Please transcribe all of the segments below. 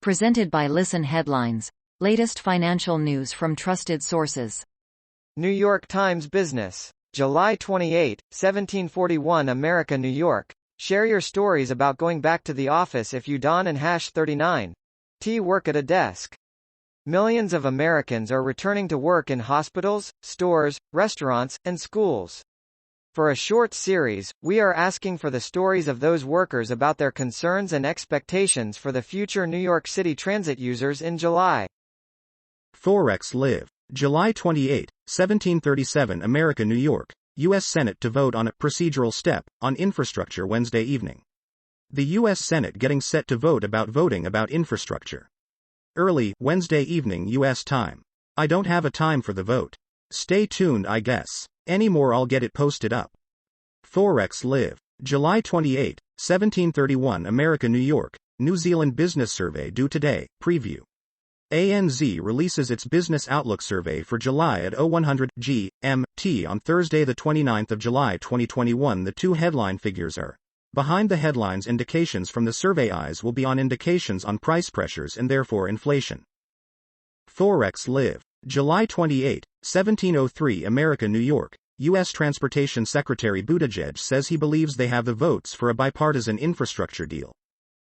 Presented by Listen Headlines. Latest financial news from trusted sources. New York Times Business. July 28, 1741 America, New York. Share your stories about going back to the office if you don and #39. T work at a desk. Millions of Americans are returning to work in hospitals, stores, restaurants, and schools. For a short series, we are asking for the stories of those workers about their concerns and expectations for the future New York City transit users in July. Forex Live. July 28, 1737 America, New York. U.S. Senate to vote on a procedural step on infrastructure Wednesday evening. The U.S. Senate getting set to vote about infrastructure. Early Wednesday evening U.S. time. I don't have a time for the vote. Stay tuned, I guess. Any more I'll get it posted up. Forex Live. July 28, 1731 America, New York. New Zealand Business Survey due today. Preview. ANZ releases its Business Outlook Survey for July at 0100 GMT on Thursday the 29th of July 2021. The two headline figures are behind the headlines. Indications from the survey eyes will be on indications on price pressures and therefore inflation. Forex Live. July 28, 1703 America, New York. U.S. Transportation Secretary Buttigieg says he believes they have the votes for a bipartisan infrastructure deal.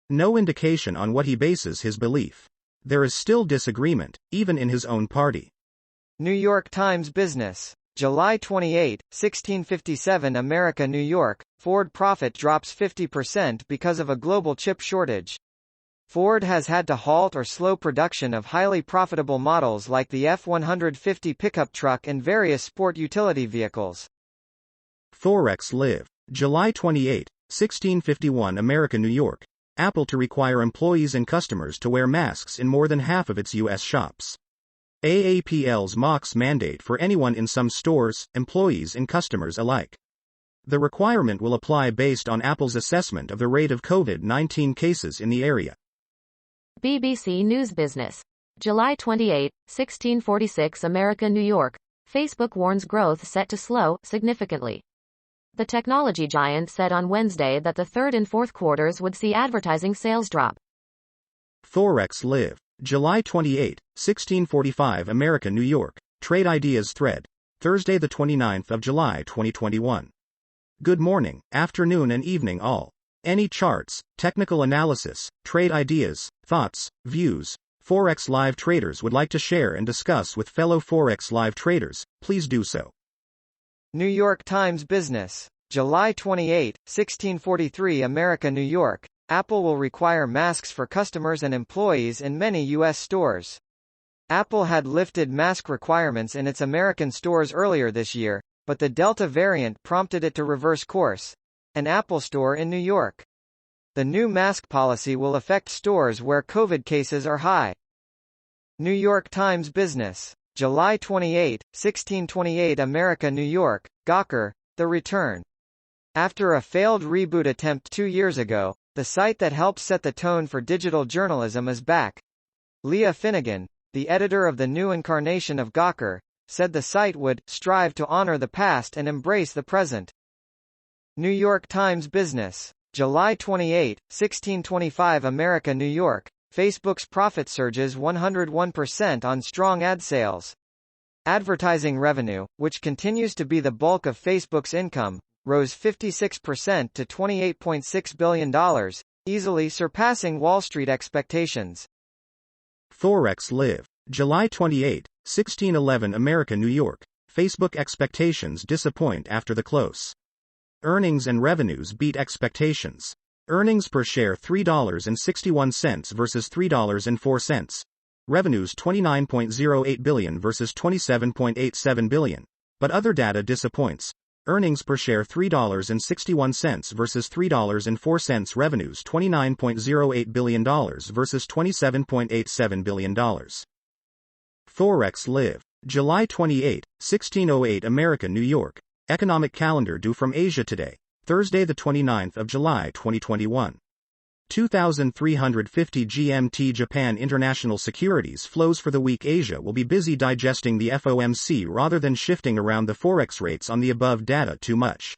No indication on what he bases his belief. There is still disagreement, even in his own party. New York Times Business. July 28, 1657 America, New York. Ford profit drops 50% because of a global chip shortage. Ford has had to halt or slow production of highly profitable models like the F-150 pickup truck and various sport utility vehicles. Forex Live. July 28, 1651 America, New York. Apple to require employees and customers to wear masks in more than half of its U.S. shops. AAPL's mocks mandate for anyone in some stores, employees and customers alike. The requirement will apply based on Apple's assessment of the rate of COVID-19 cases in the area. BBC News Business. July 28, 1646 America, New York. Facebook warns growth set to slow significantly. The technology giant said on Wednesday that the third and fourth quarters would see advertising sales drop. Forex Live. July 28, 1645 America, New York. Trade Ideas Thread. Thursday the 29th of July 2021. Good morning, afternoon and evening all. Any charts, technical analysis, trade ideas, thoughts, views, Forex Live traders would like to share and discuss with fellow Forex Live traders, please do so. New York Times Business. July 28, 1643 America, New York. Apple will require masks for customers and employees in many U.S. stores. Apple had lifted mask requirements in its American stores earlier this year, but the Delta variant prompted it to reverse course. An Apple store in New York. The new mask policy will affect stores where COVID cases are high. New York Times Business. July 28, 1628 America, New York. Gawker, The Return. After a failed reboot attempt 2 years ago, the site that helped set the tone for digital journalism is back. Leah Finnegan, the editor of the new incarnation of Gawker, said the site would strive to honor the past and embrace the present. New York Times Business. July 28, 1625 America, New York. Facebook's profit surges 101% on strong ad sales. Advertising revenue, which continues to be the bulk of Facebook's income, rose 56% to $28.6 billion, easily surpassing Wall Street expectations. Forex Live. July 28, 1611 America, New York. Facebook expectations disappoint after the close. Earnings and revenues beat expectations. Earnings per share $3.61 versus $3.04. Revenues $29.08 billion versus $27.87 billion. But other data disappoints. Earnings per share $3.61 versus $3.04. Revenues $29.08 billion versus $27.87 billion. Forex Live. July 28, 1608 America, New York. Economic calendar due from Asia today. Thursday the 29th of July 2021. 2,350 GMT. Japan International Securities flows for the week. Asia will be busy digesting the FOMC rather than shifting around the Forex rates on the above data too much.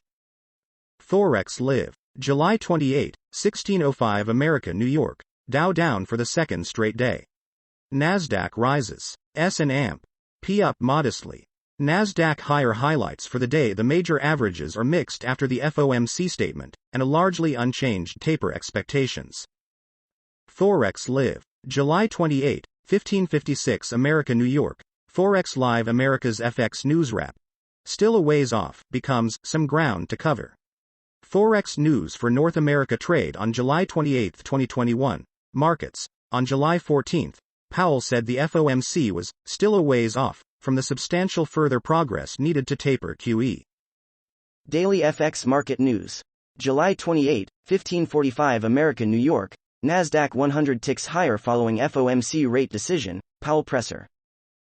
Forex Live. July 28, 1605 America, New York. Dow down for the second straight day. Nasdaq rises. S&P up modestly. Nasdaq higher highlights for the day. The major averages are mixed after the FOMC statement, and a largely unchanged taper expectations. Forex Live. July 28, 1556 America New York. Forex Live America's FX News Wrap. Still a ways off, becomes some ground to cover. Forex news for North America trade on July 28, 2021. Markets. On July 14, Powell said the FOMC was still a ways off from the substantial further progress needed to taper QE. Daily FX Market News. July 28, 1545 America New York. Nasdaq 100 ticks higher following FOMC rate decision, Powell presser.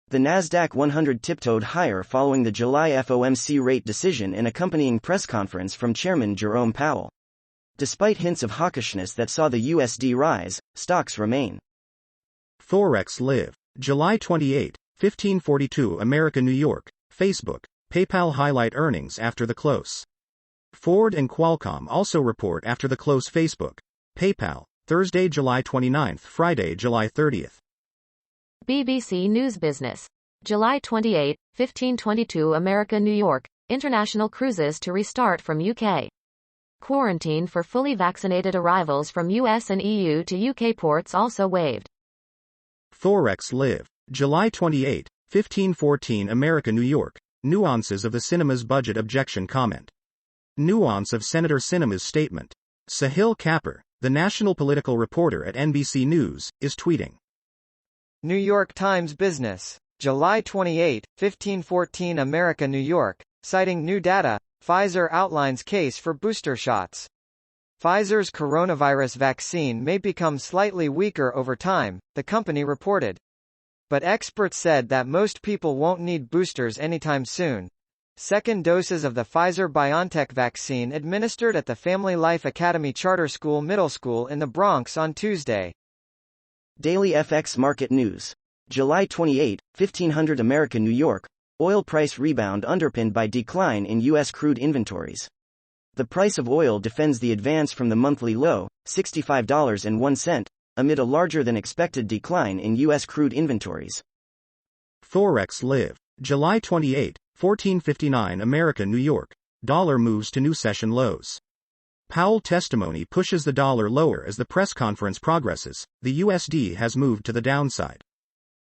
The Nasdaq 100 tiptoed higher following the July FOMC rate decision and accompanying press conference from Chairman Jerome Powell. Despite hints of hawkishness that saw the USD rise, stocks remain. Forex Live. July 28, 1542 America New York. Facebook, PayPal highlight earnings after the close. Ford and Qualcomm also report after the close. Facebook, PayPal, Thursday, July 29, Friday, July 30. BBC News Business. July 28, 1522 America New York. International cruises to restart from UK. Quarantine for fully vaccinated arrivals from US and EU to UK ports also waived. Forex Live. July 28, 1514 America New York. Nuances of the cinema's budget objection comment. Nuance of Senator Sinema's statement. Sahil Kapur, the national political reporter at NBC News, is tweeting. New York Times Business. July 28, 1514 America New York. Citing new data, Pfizer outlines case for booster shots. Pfizer's coronavirus vaccine may become slightly weaker over time, the company reported. But experts said that most people won't need boosters anytime soon. Second doses of the Pfizer-BioNTech vaccine administered at the Family Life Academy Charter School Middle School in the Bronx on Tuesday. Daily FX Market News. July 28, 1500 America New York. Oil price rebound underpinned by decline in U.S. crude inventories. The price of oil defends the advance from the monthly low, $65.01, amid a larger than expected decline in U.S. crude inventories. Forex Live. July 28, 1459 America New York. Dollar moves to new session lows. Powell testimony pushes the dollar lower as the press conference progresses. The USD has moved to the downside.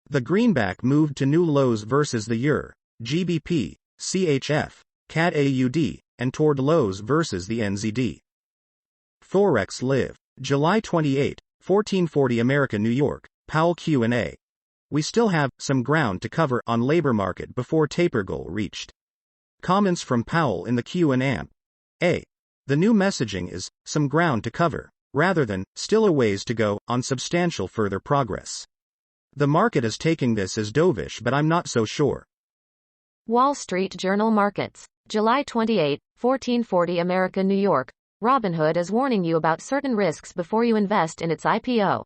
The greenback moved to new lows versus the euro, GBP, CHF, CAD AUD, and toward lows versus the NZD. Forex Live. July 28, 1440 America New York. Powell Q&A. We still have some ground to cover on labor market before taper goal reached. Comments from Powell in the Q&A. The new messaging is some ground to cover, rather than still a ways to go on substantial further progress. The market is taking this as dovish, but I'm not so sure. Wall Street Journal Markets. July 28, 1440 America New York. Robinhood is warning you about certain risks before you invest in its IPO.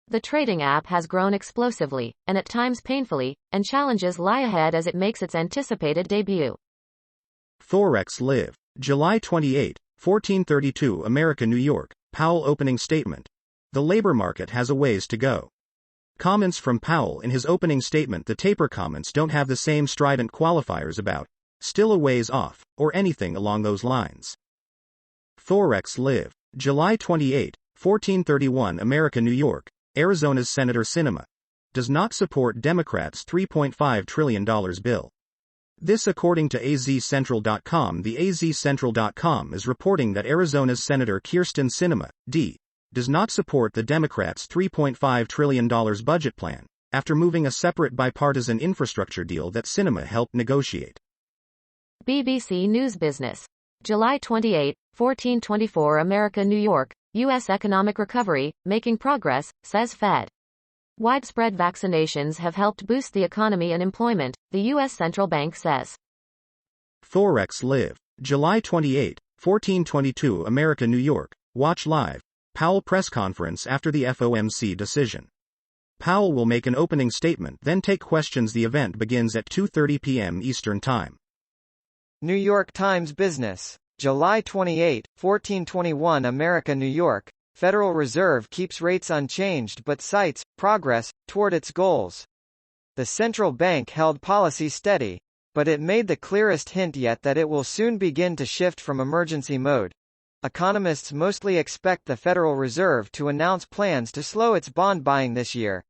The trading app has grown explosively, and at times painfully, and challenges lie ahead as it makes its anticipated debut. Forex Live. July 28, 1432 America New York. Powell opening statement. The labor market has a ways to go. Comments from Powell in his opening statement. The taper comments don't have the same strident qualifiers about still a ways off, or anything along those lines. Forex Live. July 28, 1431 America New York. Arizona's Senator Sinema does not support Democrats' $3.5 trillion bill. This according to azcentral.com. The azcentral.com is reporting that Arizona's Senator Kyrsten Sinema, D., does not support the Democrats' $3.5 trillion budget plan, after moving a separate bipartisan infrastructure deal that Sinema helped negotiate. BBC News Business. July 28, 1424 America New York. U.S. economic recovery, making progress, says Fed. Widespread vaccinations have helped boost the economy and employment, the U.S. Central Bank says. Forex Live. July 28, 1422 America New York. Watch live. Powell press conference after the FOMC decision. Powell will make an opening statement, then take questions. The event begins at 2:30 p.m. Eastern Time. New York Times Business. July 28, 1421 America New York. Federal Reserve keeps rates unchanged but cites progress toward its goals. The central bank held policy steady, but it made the clearest hint yet that it will soon begin to shift from emergency mode. Economists mostly expect the Federal Reserve to announce plans to slow its bond buying this year,